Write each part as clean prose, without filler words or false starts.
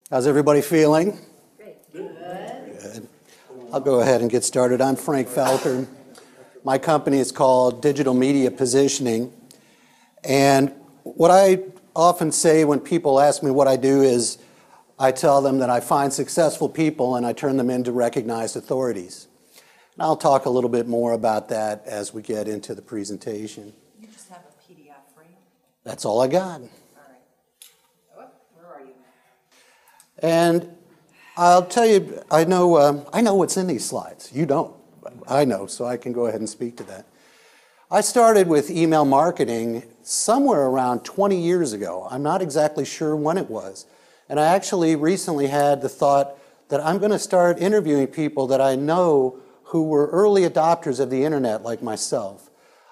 How's everybody feeling? Great. Good. I'll go ahead and get started. I'm Frank Falker. My company is called Digital Media Positioning. And what I often say when people ask me what I do is I tell them that I find successful people and I turn them into recognized authorities. And I'll talk a little bit more about that as we get into the presentation. You just have a PDF, right? That's all I got. All right. Oh, where are you? And I'll tell you, I know what's in these slides. You don't. I know, so I can go ahead and speak to that. I started with email marketing somewhere around 20 years ago. I'm not exactly sure when it was. And I actually recently had the thought that I'm going to start interviewing people that I know who were early adopters of the internet like myself.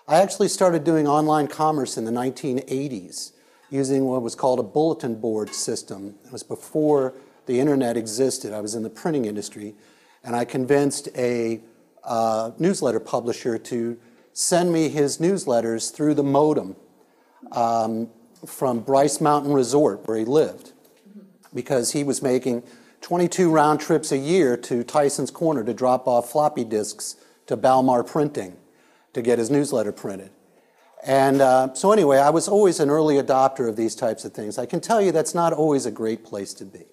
I actually started doing online commerce in the 1980s using what was called a bulletin board system. It was before the internet existed. I was in the printing industry, and I convinced a newsletter publisher to send me his newsletters through the modem from Bryce Mountain Resort, where he lived, because he was making 22 round trips a year to Tyson's Corner to drop off floppy disks to Balmar Printing to get his newsletter printed. And so anyway, I was always an early adopter of these types of things. I can tell you that's not always a great place to be,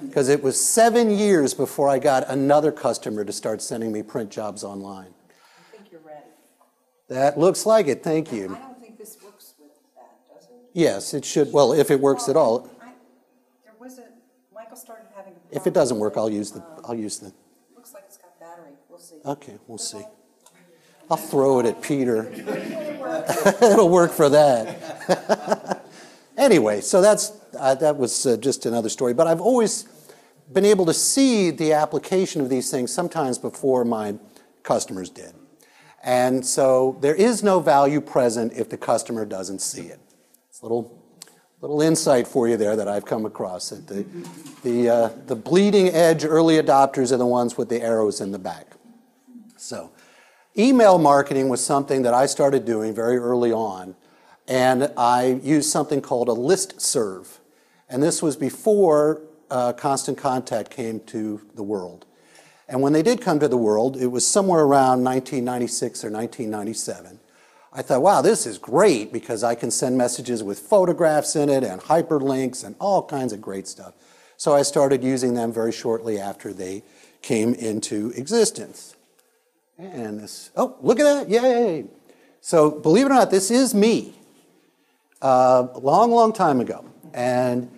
because it was 7 years before I got another customer to start sending me print jobs online. I think you're ready. That looks like it, thank you. I don't think this works with that, does it? Yes, it should, well, if it works at all. There was a, Michael started having a problem. If it doesn't work, I'll use the. Looks like it's got battery. We'll see. Okay, we'll see. I'll throw it at Peter. It'll work for that. Anyway, so that was just another story. But I've always been able to see the application of these things sometimes before my customers did. And so there is no value present if the customer doesn't see it. It's a little insight for you there that I've come across. That the bleeding edge early adopters are the ones with the arrows in the back. So email marketing was something that I started doing very early on, and I used something called a listserv. And this was before Constant Contact came to the world. And when they did come to the world, it was somewhere around 1996 or 1997. I thought, wow, this is great because I can send messages with photographs in it and hyperlinks and all kinds of great stuff. So I started using them very shortly after they came into existence. And this, oh, look at that, yay. So believe it or not, this is me a long time ago. And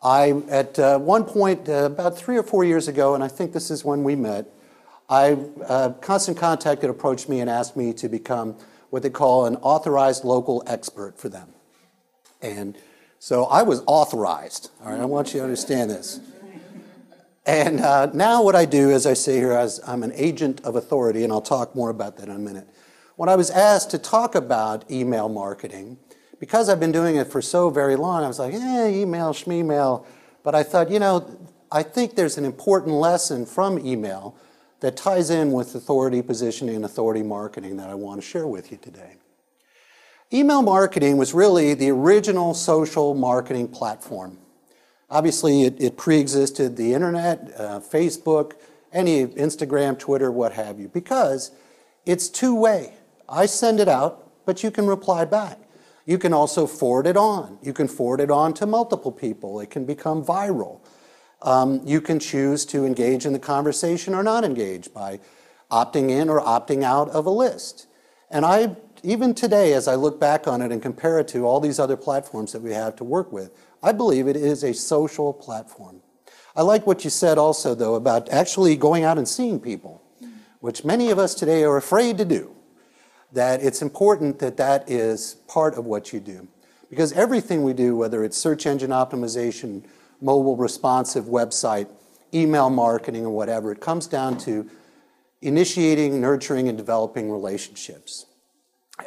I, at one point, about 3 or 4 years ago, and I think this is when we met, Constant Contact had approached me and asked me to become what they call an authorized local expert for them. And so I was authorized. All right, I want you to understand this. And now what I do, as I say here, I'm an agent of authority, and I'll talk more about that in a minute. When I was asked to talk about email marketing, because I've been doing it for so very long, I was like, email, schmeemail. But I thought, I think there's an important lesson from email that ties in with authority positioning and authority marketing that I want to share with you today. Email marketing was really the original social marketing platform. Obviously, it pre-existed the internet, Facebook, any Instagram, Twitter, what have you, because it's two-way. I send it out, but you can reply back. You can also forward it on. You can forward it on to multiple people. It can become viral. You can choose to engage in the conversation or not engage by opting in or opting out of a list. And even today, as I look back on it and compare it to all these other platforms that we have to work with, I believe it is a social platform. I like what you said also, though, about actually going out and seeing people, which many of us today are afraid to do, that it's important that that is part of what you do. Because everything we do, whether it's search engine optimization, mobile responsive website, email marketing, or whatever, it comes down to initiating, nurturing, and developing relationships.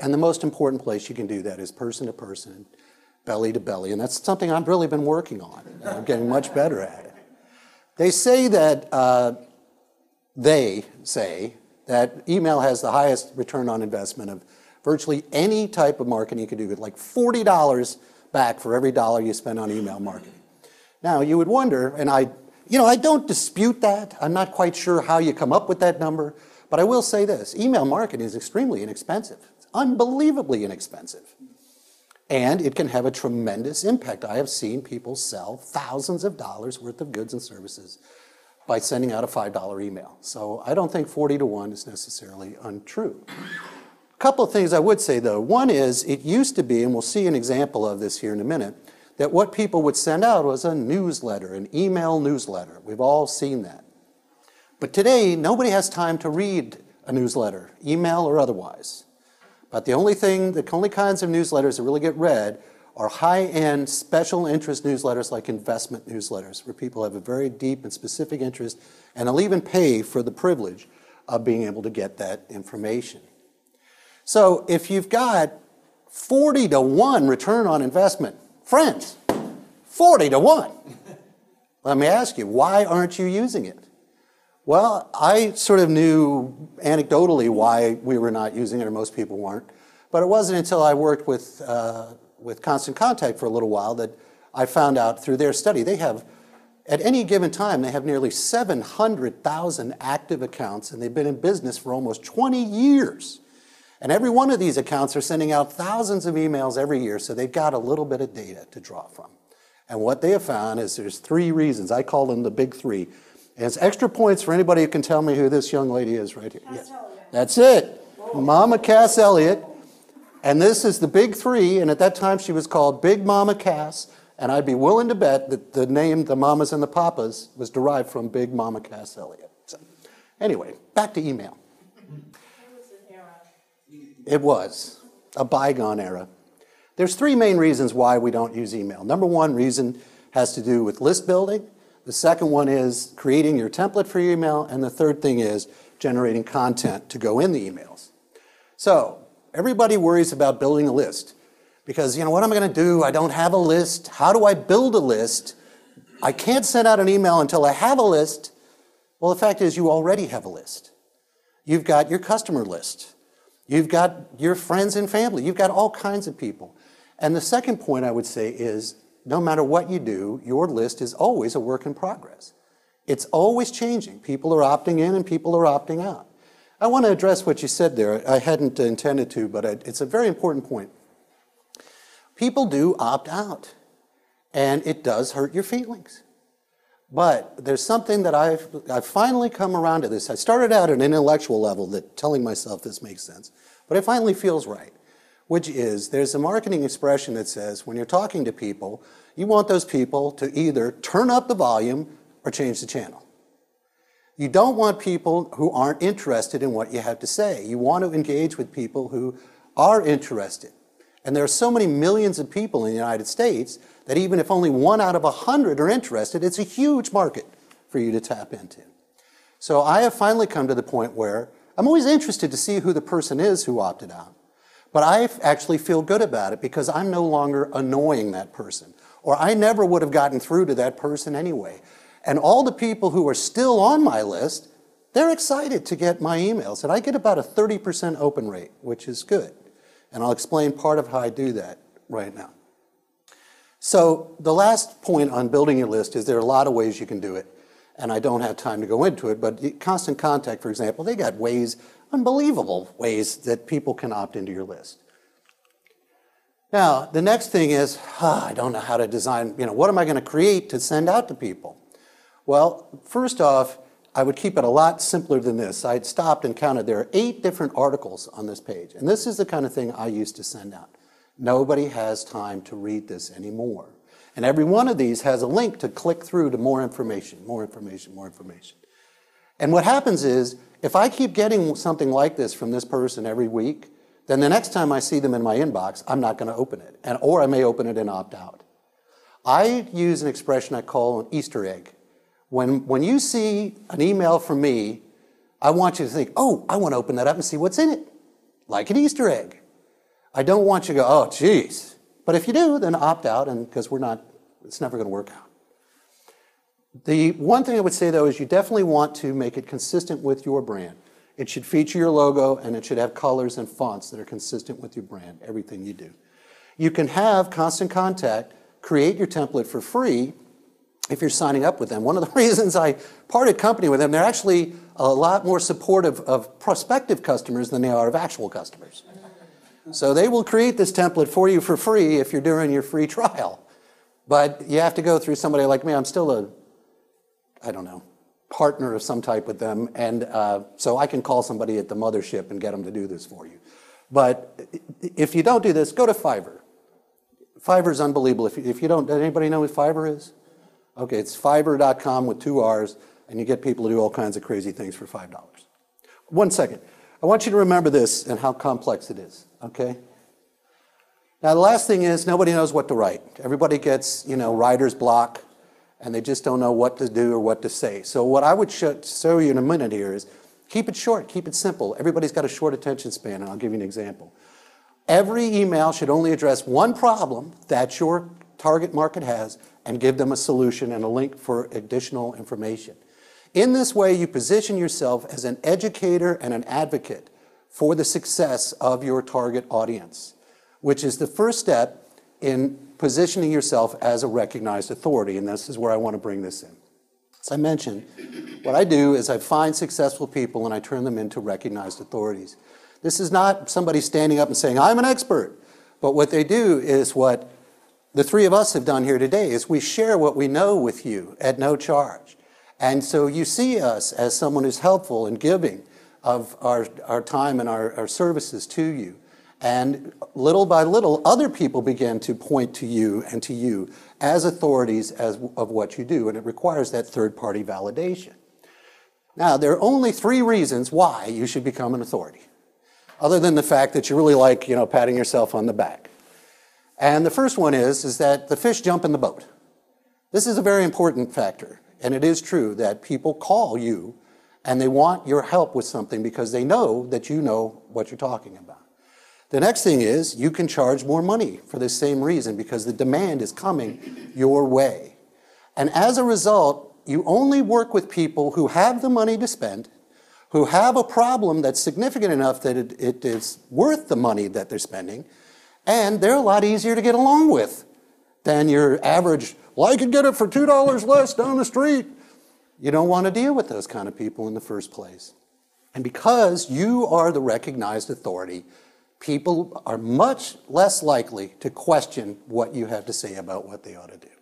And the most important place you can do that is person to person, belly to belly, and that's something I've really been working on. I'm getting much better at it. They say that email has the highest return on investment of virtually any type of marketing you can do, with like $40 back for every dollar you spend on email marketing. Now, you would wonder, and I don't dispute that. I'm not quite sure how you come up with that number, but I will say this. Email marketing is extremely inexpensive. It's unbelievably inexpensive. And it can have a tremendous impact. I have seen people sell thousands of dollars worth of goods and services by sending out a $5 email. So I don't think 40 to 1 is necessarily untrue. A couple of things I would say, though. One is, it used to be, and we'll see an example of this here in a minute, that what people would send out was a newsletter, an email newsletter. We've all seen that. But today, nobody has time to read a newsletter, email or otherwise. But the only kinds of newsletters that really get read are high-end special interest newsletters like investment newsletters, where people have a very deep and specific interest, and they'll even pay for the privilege of being able to get that information. So if you've got 40 to 1 return on investment, friends, 40 to 1. Let me ask you, why aren't you using it? Well, I sort of knew anecdotally why we were not using it, or most people weren't. But it wasn't until I worked with Constant Contact for a little while that I found out through their study. They have, at any given time, they have nearly 700,000 active accounts, and they've been in business for almost 20 years. And every one of these accounts are sending out thousands of emails every year, so they've got a little bit of data to draw from. And what they have found is there's 3 reasons. I call them the big 3. And it's extra points for anybody who can tell me who this young lady is right here. Yes. That's it. Mama Cass Elliott. And this is the big 3, and at that time she was called Big Mama Cass, and I'd be willing to bet that the name, the Mamas and the Papas, was derived from Big Mama Cass Elliott. So, anyway, back to email. It was a bygone era. There's 3 main reasons why we don't use email. Number 1 reason has to do with list building. The second one is creating your template for your email. And the third thing is generating content to go in the emails. So everybody worries about building a list because, what am I going to do? I don't have a list. How do I build a list? I can't send out an email until I have a list. Well, the fact is you already have a list. You've got your customer list. You've got your friends and family. You've got all kinds of people. And the second point I would say is no matter what you do, your list is always a work in progress. It's always changing. People are opting in and people are opting out. I want to address what you said there. I hadn't intended to, but it's a very important point. People do opt out, and it does hurt your feelings. But there's something that I've finally come around to this. I started out at an intellectual level that telling myself this makes sense, but it finally feels right, which is there's a marketing expression that says when you're talking to people, you want those people to either turn up the volume or change the channel. You don't want people who aren't interested in what you have to say. You want to engage with people who are interested. And there are so many millions of people in the United States that even if only 1 out of 100 are interested, it's a huge market for you to tap into. So I have finally come to the point where I'm always interested to see who the person is who opted out. But I actually feel good about it because I'm no longer annoying that person. Or I never would have gotten through to that person anyway. And all the people who are still on my list, they're excited to get my emails. And I get about a 30% open rate, which is good. And I'll explain part of how I do that right now. So the last point on building your list is there are a lot of ways you can do it. And I don't have time to go into it, but Constant Contact, for example, they got ways, unbelievable ways that people can opt into your list. Now, the next thing is, I don't know how to design, what am I going to create to send out to people? Well, first off, I would keep it a lot simpler than this. I'd stopped and counted. There are 8 different articles on this page. And this is the kind of thing I used to send out. Nobody has time to read this anymore. And every one of these has a link to click through to more information, more information, more information. And what happens is, if I keep getting something like this from this person every week, then the next time I see them in my inbox, I'm not going to open it. Or I may open it and opt out. I use an expression I call an Easter egg. When you see an email from me, I want you to think, oh, I want to open that up and see what's in it. Like an Easter egg. I don't want you to go, oh, geez. But if you do, then opt out, and because it's never going to work out. The one thing I would say, though, is you definitely want to make it consistent with your brand. It should feature your logo, and it should have colors and fonts that are consistent with your brand, everything you do. You can have Constant Contact create your template for free, if you're signing up with them. One of the reasons I parted company with them, they're actually a lot more supportive of prospective customers than they are of actual customers. So they will create this template for you for free if you're doing your free trial. But you have to go through somebody like me. I'm still a, I don't know, partner of some type with them. And so I can call somebody at the mothership and get them to do this for you. But if you don't do this, go to Fiverr. Fiverr is unbelievable. If you don't, does anybody know what Fiverr is? Okay, it's Fiverr.com with 2 R's, and you get people to do all kinds of crazy things for $5. 1 second. I want you to remember this and how complex it is, okay? Now, the last thing is nobody knows what to write. Everybody gets, writer's block, and they just don't know what to do or what to say. So what I would show you in a minute here is keep it short, keep it simple. Everybody's got a short attention span, and I'll give you an example. Every email should only address one problem that your target market has and give them a solution and a link for additional information. In this way, you position yourself as an educator and an advocate for the success of your target audience, which is the first step in positioning yourself as a recognized authority, and this is where I want to bring this in. As I mentioned, what I do is I find successful people and I turn them into recognized authorities. This is not somebody standing up and saying, I'm an expert, but what they do is what the three of us have done here today is we share what we know with you at no charge. And so you see us as someone who's helpful and giving of our time and our services to you. And little by little, other people begin to point to you and to you as authorities of what you do. And it requires that third-party validation. Now, there are only 3 reasons why you should become an authority, other than the fact that you really like, patting yourself on the back. And the first one is that the fish jump in the boat. This is a very important factor. And it is true that people call you and they want your help with something because they know that you know what you're talking about. The next thing is you can charge more money for the same reason because the demand is coming your way. And as a result, you only work with people who have the money to spend, who have a problem that's significant enough that it is worth the money that they're spending, and they're a lot easier to get along with than your average, well, I could get it for $2 less down the street. You don't want to deal with those kind of people in the first place. And because you are the recognized authority, people are much less likely to question what you have to say about what they ought to do.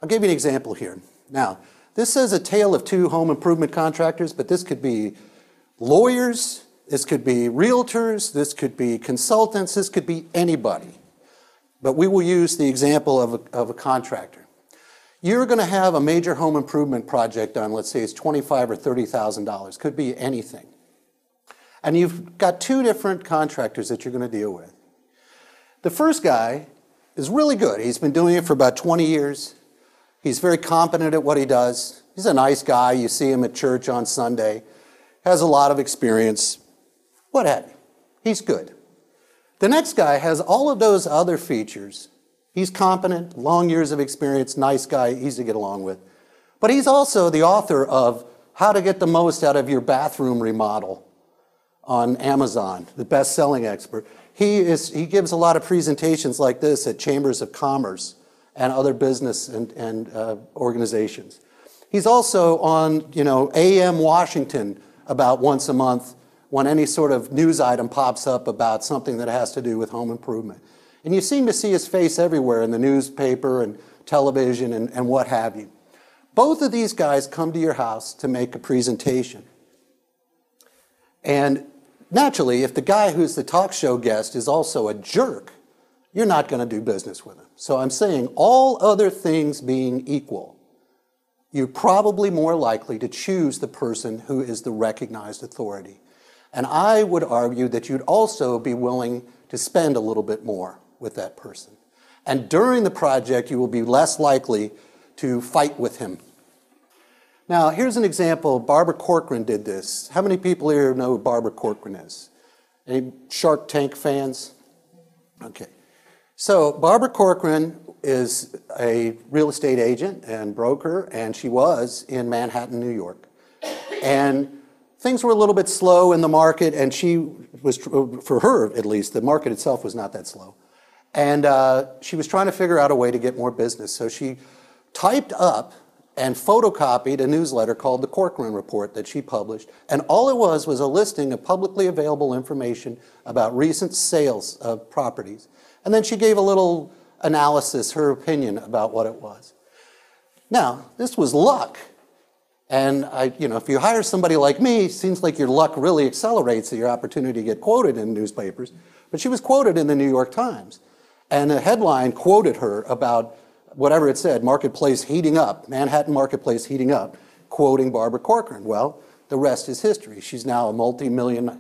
I'll give you an example here. Now, this says a tale of 2 home improvement contractors, but this could be lawyers, this could be realtors, this could be consultants, this could be anybody. But we will use the example of a contractor. You're going to have a major home improvement project done, let's say it's $25,000 or $30,000, could be anything. And you've got 2 different contractors that you're going to deal with. The first guy is really good. He's been doing it for about 20 years. He's very competent at what he does. He's a nice guy. You see him at church on Sunday. Has a lot of experience. What have you. He's good. The next guy has all of those other features. He's competent, long years of experience, nice guy, easy to get along with. But he's also the author of How to Get the Most Out of Your Bathroom Remodel on Amazon, the best-selling expert. He gives a lot of presentations like this at chambers of commerce and other business and organizations. He's also on, AM Washington about once a month when any sort of news item pops up about something that has to do with home improvement. And you seem to see his face everywhere in the newspaper and television and what have you. Both of these guys come to your house to make a presentation. And naturally, if the guy who's the talk show guest is also a jerk, you're not going to do business with him. So I'm saying all other things being equal, you're probably more likely to choose the person who is the recognized authority. And I would argue that you'd also be willing to spend a little bit more with that person. And during the project, you will be less likely to fight with him. Now, here's an example. Barbara Corcoran did this. How many people here know who Barbara Corcoran is? Any Shark Tank fans? Okay. So Barbara Corcoran is a real estate agent and broker, and she was in Manhattan, New York. And things were a little bit slow in the market, and she was, for her at least, the market itself was not that slow. And she was trying to figure out a way to get more business. So she typed up and photocopied a newsletter called the Corcoran Report that she published. And all it was a listing of publicly available information about recent sales of properties. And then she gave a little analysis, her opinion about what it was. Now, this was luck. And if you hire somebody like me, it seems like your luck really accelerates your opportunity to get quoted in newspapers. But she was quoted in the New York Times. And the headline quoted her about whatever it said, marketplace heating up, Manhattan marketplace heating up, quoting Barbara Corcoran. Well, the rest is history. She's now a multi-millionaire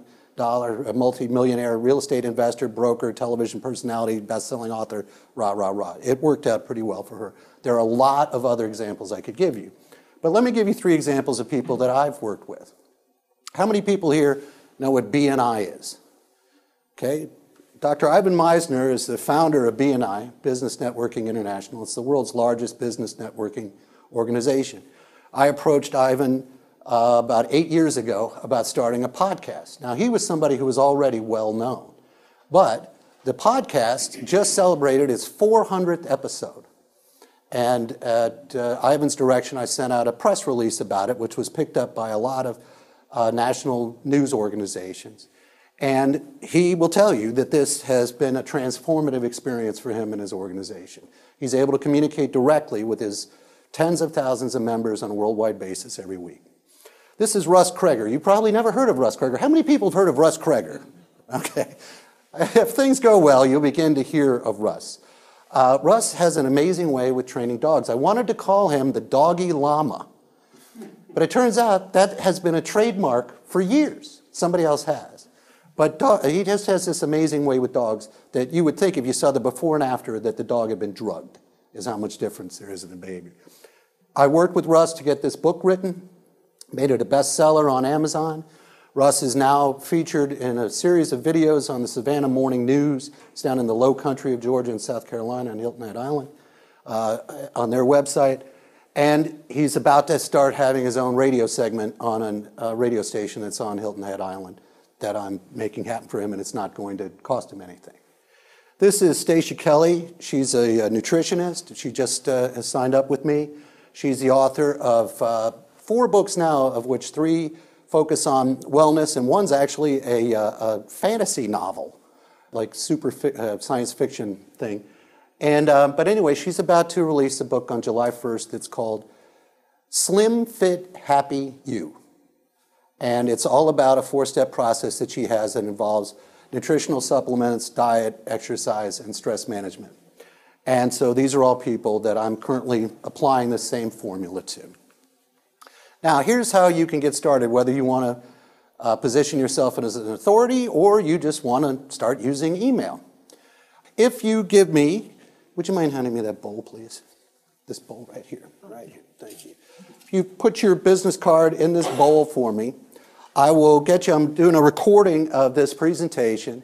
real estate investor, broker, television personality, best-selling author, rah, rah, rah. It worked out pretty well for her. There are a lot of other examples I could give you. But let me give you 3 examples of people that I've worked with. How many people here know what BNI is? Okay. Dr. Ivan Meisner is the founder of BNI, Business Networking International. It's the world's largest business networking organization. I approached Ivan about 8 years ago about starting a podcast. Now, he was somebody who was already well known, but the podcast just celebrated its 400th episode. And at Ivan's direction, I sent out a press release about it, which was picked up by a lot of national news organizations. And he will tell you that this has been a transformative experience for him and his organization. He's able to communicate directly with his tens of thousands of members on a worldwide basis every week. This is Russ Kreger. You probably never heard of Russ Kreger. How many people have heard of Russ Kreger? Okay. If things go well, you'll begin to hear of Russ. Russ has an amazing way with training dogs. I wanted to call him the doggy llama, but it turns out that has been a trademark for years. Somebody else has. But he just has this amazing way with dogs that you would think if you saw the before and after that the dog had been drugged, is how much difference there is in the behavior. I worked with Russ to get this book written, made it a bestseller on Amazon. Russ is now featured in a series of videos on the Savannah Morning News. It's down in the low country of Georgia and South Carolina on Hilton Head Island on their website. And he's about to start having his own radio segment on a radio station that's on Hilton Head Island that I'm making happen for him, and it's not going to cost him anything. This is Stacia Kelly. She's a nutritionist. She just has signed up with me. She's the author of 4 books now, of which 3 focus on wellness, and one's actually a fantasy novel, like science fiction thing. And but anyway, she's about to release a book on July 1st that's called Slim, Fit, Happy You. And it's all about a 4-step process that she has that involves nutritional supplements, diet, exercise, and stress management. And so these are all people that I'm currently applying the same formula to. Now, here's how you can get started, whether you want to position yourself as an authority or you just want to start using email. If you give me, would you mind handing me that bowl, please? This bowl right here, thank you. If you put your business card in this bowl for me, I will get you, I'm doing a recording of this presentation,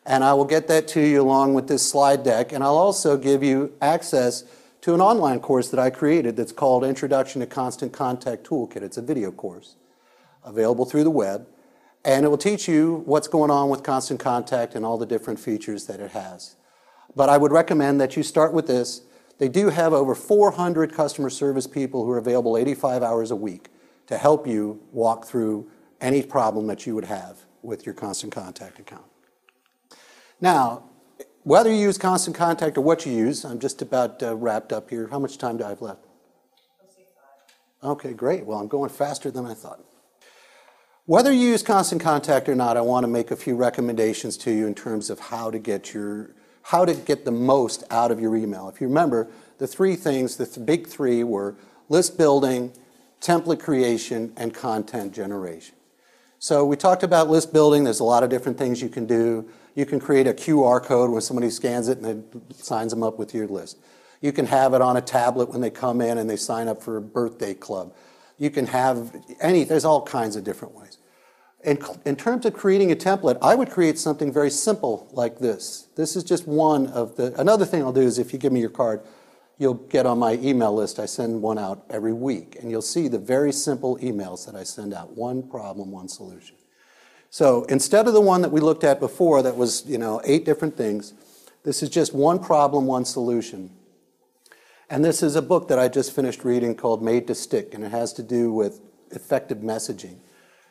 and I will get that to you along with this slide deck, and I'll also give you access to an online course that I created that's called Introduction to Constant Contact Toolkit. It's a video course available through the web, and it will teach you what's going on with constant contact and all the different features that it has. But I would recommend that you start with this. They do have over 400 customer service people who are available 85 hours a week to help you walk through any problem that you would have with your constant contact account. Now, whether you use constant contact or what you use, I'm just about wrapped up here. How much time do I have left? Okay, great. Well, I'm going faster than I thought. Whether you use constant contact or not, I want to make a few recommendations to you in terms of how to get the most out of your email. If you remember, the 3 things, the big 3 were list building, template creation, and content generation. So we talked about list building. There's a lot of different things you can do. You can create a QR code when somebody scans it and it signs them up with your list. You can have it on a tablet when they come in and they sign up for a birthday club. You can have there's all kinds of different ways. In terms of creating a template, I would create something very simple like this. This is just one of another thing I'll do is if you give me your card, you'll get on my email list. I send one out every week, and you'll see the very simple emails that I send out. 1 problem, 1 solution. So instead of the one that we looked at before that was 8 different things, this is just 1 problem, 1 solution. And this is a book that I just finished reading called Made to Stick, and it has to do with effective messaging.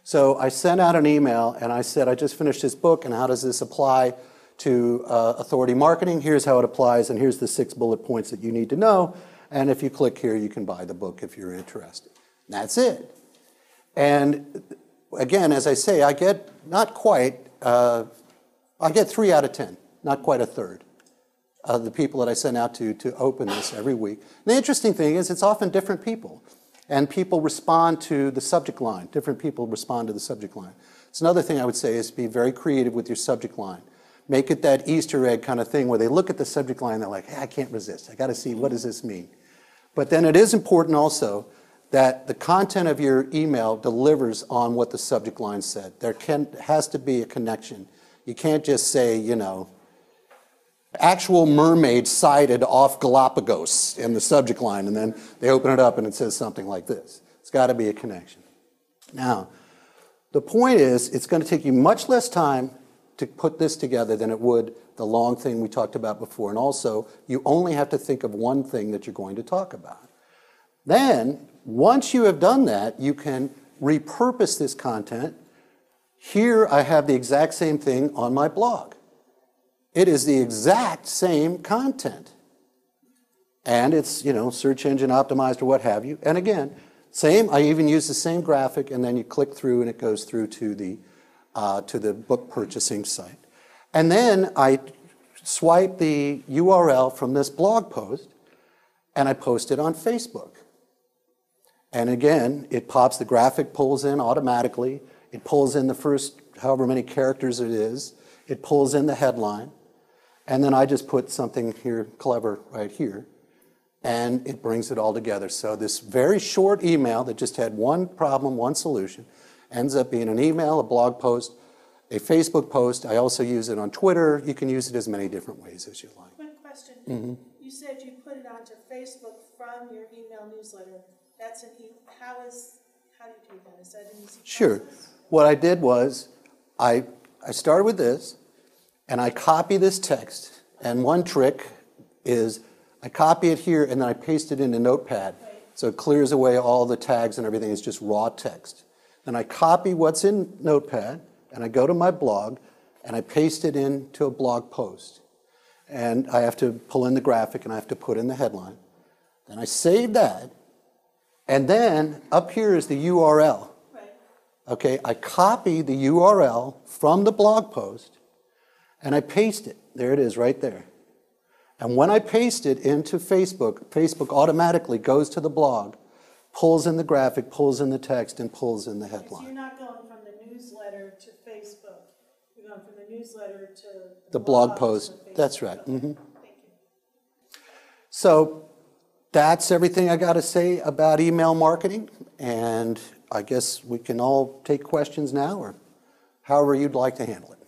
So I sent out an email and I said, I just finished this book, and how does this apply to authority marketing? Here's how it applies, and here's the 6 bullet points that you need to know. And if you click here, you can buy the book if you're interested. And that's it. And again, as I say, I get not quite, I get 3 out of 10, not quite a third of the people that I send out to open this every week. And the interesting thing is it's often different people. And people respond to the subject line. Different people respond to the subject line. It's another thing I would say is be very creative with your subject line. Make it that Easter egg kind of thing where they look at the subject line and they're like, hey, I can't resist. I got to see, what does this mean? But then it is important also that the content of your email delivers on what the subject line said. There has to be a connection. You can't just say, you know, actual mermaid sighted off Galapagos in the subject line, and then they open it up and it says something like this. It's got to be a connection. Now, the point is, it's going to take you much less time to put this together than it would the long thing we talked about before. And also, you only have to think of one thing that you're going to talk about. Then, once you have done that, you can repurpose this content. Here, I have the exact same thing on my blog. It is the exact same content. And it's, you know, search engine optimized or what have you. And again, same, I even use the same graphic, and then you click through and it goes through to the book purchasing site. And then I swipe the URL from this blog post and I post it on Facebook. And again, it pops, the graphic pulls in automatically. It pulls in the first however many characters it is. It pulls in the headline. And then I just put something here clever right here, and it brings it all together. So this very short email that just had one problem, one solution, ends up being an email, a blog post, a Facebook post. I also use it on Twitter. You can use it as many different ways as you like. Quick question. You said you put it onto Facebook from your email newsletter. That's an how do you do that? Is that an easy process? Sure. What I did was I started with this, and I copy this text, and one trick is I copy it here and then I paste it into Notepad. Right. So it clears away all the tags and everything. It's just raw text. Then I copy what's in Notepad and I go to my blog and I paste it into a blog post. And I have to pull in the graphic and I have to put in the headline. Then I save that, and then up here is the URL. Right. Okay, I copy the URL from the blog post and I paste it. There it is right there. And when I paste it into Facebook, Facebook automatically goes to the blog, pulls in the graphic, pulls in the text, and pulls in the So headline. you're not going from the newsletter to Facebook. You're going from the newsletter to The blog post. That's right. Mm-hmm. So that's everything I got to say about email marketing. And I guess we can all take questions now, or however you'd like to handle it.